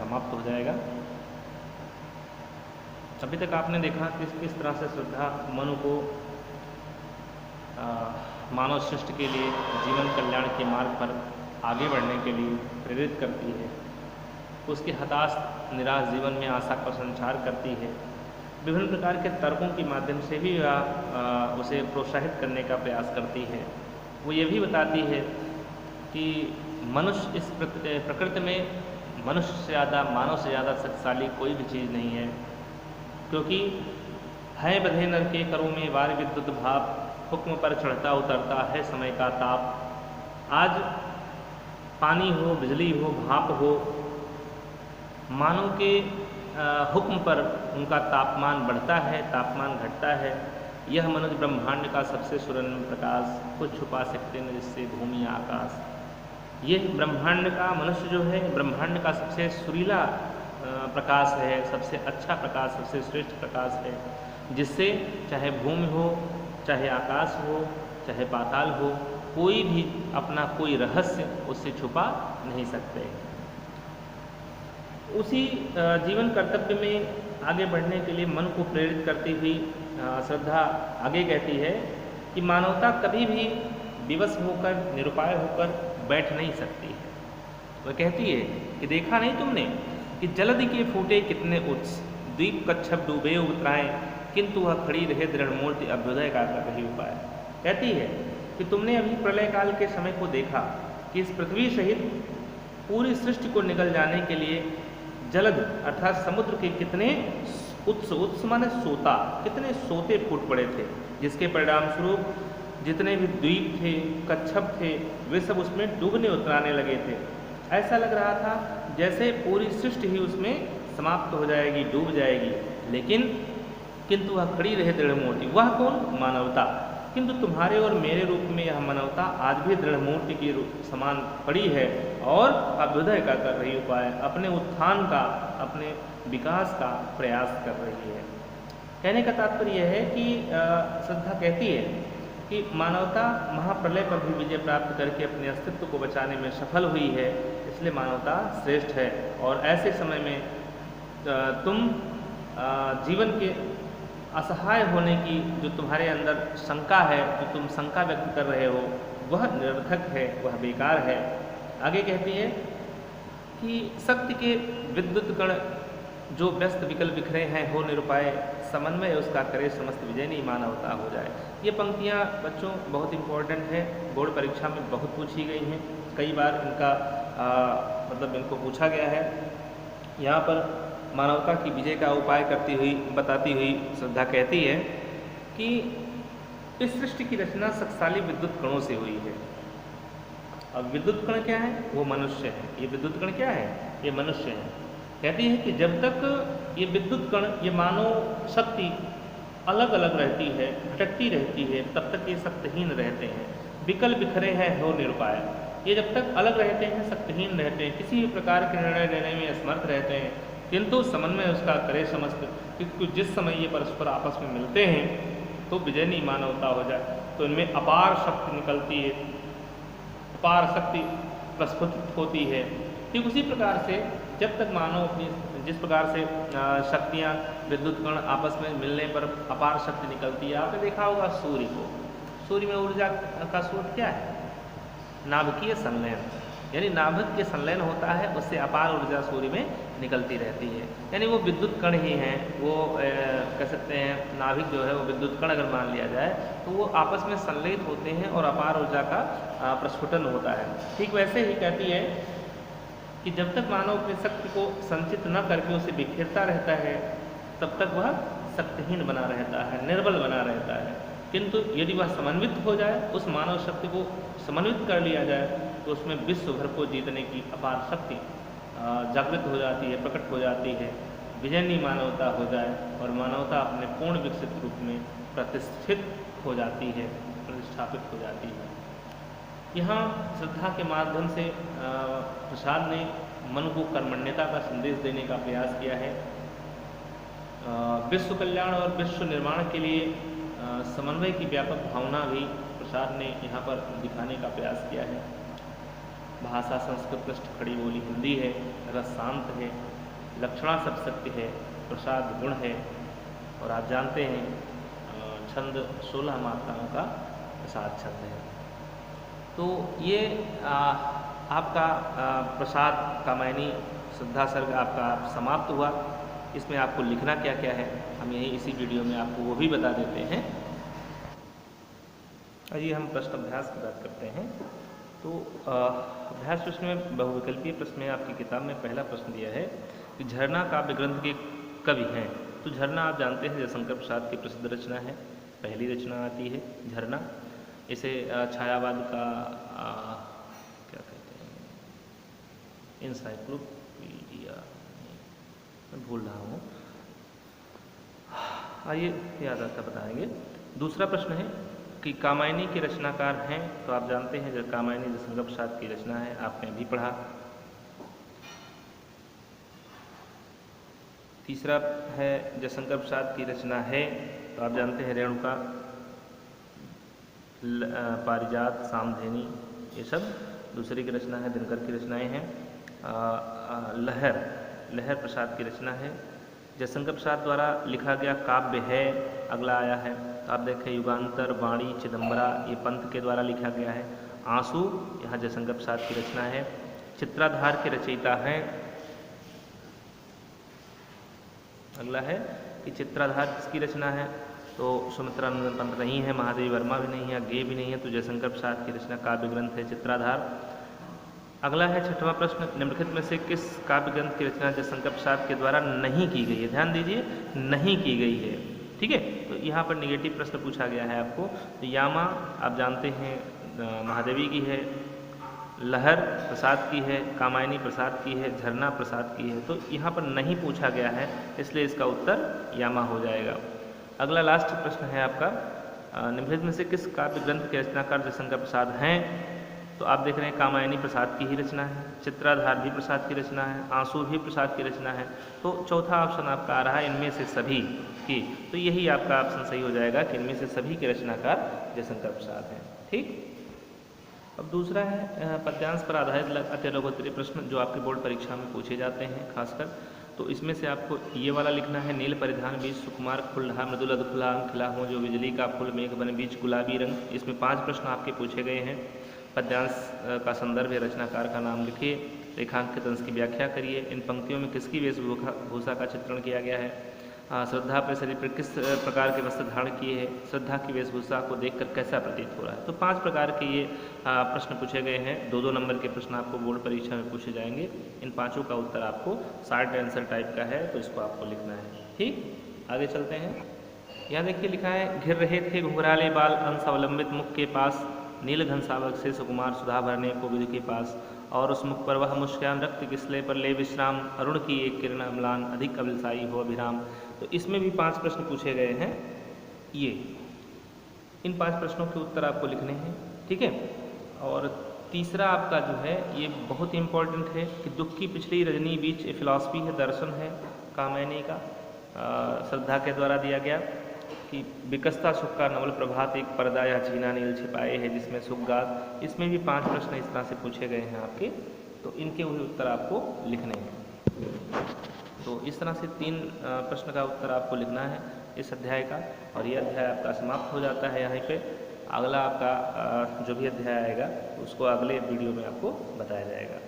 समाप्त हो जाएगा। अभी तक आपने देखा किस तरह से श्रद्धा मनु को मानव सृष्टि के लिए जीवन कल्याण के मार्ग पर आगे बढ़ने के लिए प्रेरित करती है, उसके हताश निराश जीवन में आशा का संचार करती है। विभिन्न प्रकार के तर्कों के माध्यम से भी वह उसे प्रोत्साहित करने का प्रयास करती है। वो ये भी बताती है कि मनुष्य इस प्रकृति में मनुष्य से ज़्यादा, मानव से ज़्यादा शक्तिशाली कोई भी चीज़ नहीं है, क्योंकि है बधे नर के करों में वार विद्युत भाप, हुक्म पर चढ़ता उतरता है समय का ताप। आज पानी हो, बिजली हो, भाप हो, मानव के हुक्म पर उनका तापमान बढ़ता है, तापमान घटता है। यह मनुष्य ब्रह्मांड का सबसे सुरम्य प्रकाश, कुछ छुपा सकते न जिससे भूमि आकाश। यह ब्रह्मांड का मनुष्य जो है, ब्रह्मांड का सबसे सुरीला प्रकाश है, सबसे अच्छा प्रकाश, सबसे श्रेष्ठ प्रकाश है, जिससे चाहे भूमि हो, चाहे आकाश हो, चाहे पाताल हो, कोई भी अपना कोई रहस्य उससे छुपा नहीं सकते। उसी जीवन कर्तव्य में आगे बढ़ने के लिए मन को प्रेरित करती हुई श्रद्धा आगे कहती है कि मानवता कभी भी विवश होकर, निरुपाय होकर बैठ नहीं सकती है। वह कहती है कि देखा नहीं तुमने कि जलधि के फूटे कितने उत्स, द्वीप कच्छप डूबे उतराएं, किंतु वह खड़ी रहे दृढ़ मूर्ति अभ्युदय का कभी उपाय। कहती है कि तुमने अभी प्रलय काल के समय को देखा कि इस पृथ्वी सहित पूरी सृष्टि को निगल जाने के लिए जलध अर्थात समुद्र के कितने उत्स माने सोता, कितने सोते फूट पड़े थे, जिसके परिणाम स्वरूप जितने भी द्वीप थे, कच्छप थे, वे सब उसमें डूबने उतराने लगे थे। ऐसा लग रहा था जैसे पूरी सृष्टि ही उसमें समाप्त हो जाएगी, डूब जाएगी। लेकिन किंतु वह खड़ी रहे दृढ़ मूर्ति। वह कौन? मानवता। किंतु तुम्हारे और मेरे रूप में यह मानवता आज भी दृढ़ मूर्ति के समान खड़ी है और अभ्युदय का कर रही उपाय, अपने उत्थान का, अपने विकास का प्रयास कर रही है। कहने का तात्पर्य यह है कि श्रद्धा कहती है कि मानवता महाप्रलय पर भी विजय प्राप्त करके अपने अस्तित्व को बचाने में सफल हुई है, इसलिए मानवता श्रेष्ठ है। और ऐसे समय में तुम जीवन के असहाय होने की जो तुम्हारे अंदर शंका है, जो तुम शंका व्यक्त कर रहे हो, वह निरर्थक है, वह बेकार है। आगे कहती है कि शक्ति के विद्युत कण जो व्यस्त विकल बिखरे हैं हो निरुपाय, समन्वय उसका करे समस्त विजय नहीं मानवता हो जाए। ये पंक्तियाँ बच्चों बहुत इम्पोर्टेंट हैं, बोर्ड परीक्षा में बहुत पूछी गई हैं, कई बार इनका मतलब इनको पूछा गया है। यहाँ पर मानवता की विजय का उपाय करती हुई, बताती हुई श्रद्धा कहती है कि इस सृष्टि की रचना शक्तिशाली विद्युत कणों से हुई है। अब विद्युत कण क्या है? वो मनुष्य है। ये विद्युत कण क्या है? ये मनुष्य है। कहती है कि जब तक ये विद्युत कण, ये मानव शक्ति अलग अलग रहती है, भटकती रहती है, तब तक ये शक्तिहीन रहते हैं, विकल बिखरे हैं हो निरुपाय। ये जब तक अलग रहते हैं, शक्तिहीन रहते हैं, किसी भी प्रकार के निर्णय लेने में असमर्थ रहते हैं, किंतु समन्वय उसका करे समस्त, क्योंकि जिस समय ये परस्पर आपस में मिलते हैं तो विजयनी मानवता हो जाए। तो इनमें अपार शक्ति निकलती है, अपार शक्ति प्रस्फुटित होती है। ठीक उसी प्रकार से जब तक मानव अपनी जिस प्रकार से शक्तियाँ विद्युत कण आपस में मिलने पर अपार शक्ति निकलती है। आपने देखा होगा सूर्य को, सूर्य में ऊर्जा का स्रोत क्या है? नाभिकीय संलयन, यानी नाभिक के संलयन होता है, उससे अपार ऊर्जा सूर्य में निकलती रहती है। यानी वो विद्युत कण ही हैं, वो कह सकते हैं नाभिक जो है वो विद्युत कण अगर मान लिया जाए तो वो आपस में संलयित होते हैं और अपार ऊर्जा का प्रस्फुटन होता है। ठीक वैसे ही कहती है कि जब तक मानव अपनी शक्ति को संचित न करके उसे बिखेरता रहता है, तब तक वह शक्तिहीन बना रहता है, निर्बल बना रहता है। किंतु यदि वह समन्वित हो जाए, उस मानव शक्ति को समन्वित कर लिया जाए, तो उसमें विश्व भर को जीतने की अपार शक्ति जागृत हो जाती है, प्रकट हो जाती है, विजयनी मानवता हो जाए और मानवता अपने पूर्ण विकसित रूप में प्रतिष्ठित हो जाती है, प्रतिष्ठापित हो जाती है। यहाँ श्रद्धा के माध्यम से प्रसाद ने मन को कर्मण्यता का संदेश देने का प्रयास किया है। विश्व कल्याण और विश्व निर्माण के लिए समन्वय की व्यापक भावना भी प्रसाद ने यहाँ पर दिखाने का प्रयास किया है। भाषा संस्कृत पृष्ठ खड़ी बोली हिंदी है, रस शांत है, लक्षणा सब सत्य है, प्रसाद गुण है, और आप जानते हैं छंद 16 मात्राओं का प्रसाद छंद है। तो ये आपका प्रसाद कामायनी श्रद्धा सर्ग आपका समाप्त हुआ। इसमें आपको लिखना क्या क्या है हम यही इसी वीडियो में आपको वो भी बता देते हैं। आइए हम प्रश्न अभ्यास की बात करते हैं। तो अभ्यास प्रश्न में बहुविकल्पीय प्रश्न में आपकी किताब में पहला प्रश्न दिया है कि झरना काव्य ग्रंथ के कवि हैं। तो झरना आप जानते हैं जयशंकर प्रसाद की प्रसिद्ध रचना है, पहली रचना आती है झरना। इसे छायावाद का क्या कहते हैं, इंसाइक्लोपीडिया, मैं भूल रहा हूँ, आइए याद आता बताएंगे। दूसरा प्रश्न है कि कामायनी के रचनाकार हैं। तो आप जानते हैं जब कामायनी जयशंकर प्रसाद की रचना है, आपने अभी पढ़ा। तीसरा है जयशंकर प्रसाद की रचना है, तो आप जानते हैं रेणुका, पारिजात, सामधेनी, ये सब दूसरी की रचना है, दिनकर की रचनाएं हैं। लहर प्रसाद की रचना है। जयशंकर प्रसाद द्वारा लिखा गया काव्य है, अगला आया है। तो आप देखें युगांतर, वाणी, चिदंबरा, ये पंत के द्वारा लिखा गया है। आंसू, यहाँ जयशंकर प्रसाद की रचना है। चित्राधार के रचयिता हैं, अगला है कि चित्राधार किसकी रचना है, तो सुमित्रा नंदन पंत नहीं है, महादेवी वर्मा भी नहीं है, गे भी नहीं है, तो जयशंकर प्रसाद की रचना काव्य ग्रंथ है चित्राधार। अगला है छठवां प्रश्न, निम्नलिखित में से किस काव्य ग्रंथ की रचना जयशंकर प्रसाद के द्वारा नहीं की गई है। ध्यान दीजिए, नहीं की गई है, ठीक है। तो यहाँ पर निगेटिव प्रश्न पूछा गया है आपको। तो यामा आप जानते हैं महादेवी की है, लहर प्रसाद की है, कामायनी प्रसाद की है, झरना प्रसाद की है। तो यहाँ पर नहीं पूछा गया है, इसलिए इसका उत्तर यामा हो जाएगा। अगला लास्ट प्रश्न है आपका, निम्नलिखित में से किस काव्य ग्रंथ के रचनाकार जयशंकर प्रसाद हैं। तो आप देख रहे हैं कामायनी प्रसाद की ही रचना है, चित्राधार भी प्रसाद की रचना है, आंसू भी प्रसाद की रचना है। तो चौथा ऑप्शन आपका आ रहा है इनमें से सभी की। तो यही आपका ऑप्शन सही हो जाएगा कि इनमें से सभी के रचनाकार जयशंकर प्रसाद हैं, ठीक। अब दूसरा है पद्यांश पर आधारित अति लघुत्तरीय प्रश्न जो आपके बोर्ड परीक्षा में पूछे जाते हैं खासकर। तो इसमें से आपको ये वाला लिखना है, नील परिधान बीच सुकुमार फुलहा मृदुल अधफुला अंग खिला हो जो बिजली का फूल मेघ बन बीच गुलाबी रंग। इसमें 5 प्रश्न आपके पूछे गए हैं। पद्यांश का संदर्भ है, रचनाकार का नाम लिखिए, रेखांकित अंश की व्याख्या करिए, इन पंक्तियों में किसकी वेशभूषा का चित्रण किया गया है, श्रद्धा अपने शरीर पर किस प्रकार के वस्त्र धारण किए हैं, श्रद्धा की वेशभूषा को देखकर कैसा प्रतीत हो रहा है। तो 5 प्रकार के ये प्रश्न पूछे गए हैं। 2-2 नंबर के प्रश्न आपको बोर्ड परीक्षा में पूछे जाएंगे। इन 5 का उत्तर आपको शॉर्ट आंसर टाइप का है, तो इसको आपको लिखना है, ठीक। आगे चलते हैं। यहाँ देखिए लिखा है, घिर रहे थे घुघराले बाल अंश अवलंबित मुख के पास, नील घनसावक से सुकुमार सुधा भरने को विधि के पास, और उस मुख पर वह मुस्कान रक्त किसले पर ले विश्राम, अरुण की एक किरण अम्लान अधिक अभिलसाई हो अभिराम। तो इसमें भी 5 प्रश्न पूछे गए हैं। ये इन 5 प्रश्नों के उत्तर आपको लिखने हैं, ठीक है। और तीसरा आपका जो है ये बहुत इंपॉर्टेंट है कि दुख की पिछली रजनी बीच फिलॉसफी है, दर्शन है कामायनी का, श्रद्धा के द्वारा दिया गया कि विकसता सुख का नवल प्रभात एक पर्दा या झीना नील छिपाए है जिसमें सुख गात। इसमें भी 5 प्रश्न इस तरह से पूछे गए हैं आपके, तो इनके वही उत्तर आपको लिखने हैं। तो इस तरह से 3 प्रश्न का उत्तर आपको लिखना है इस अध्याय का, और ये अध्याय आपका समाप्त हो जाता है यहाँ पे। अगला आपका जो भी अध्याय आएगा उसको अगले वीडियो में आपको बताया जाएगा।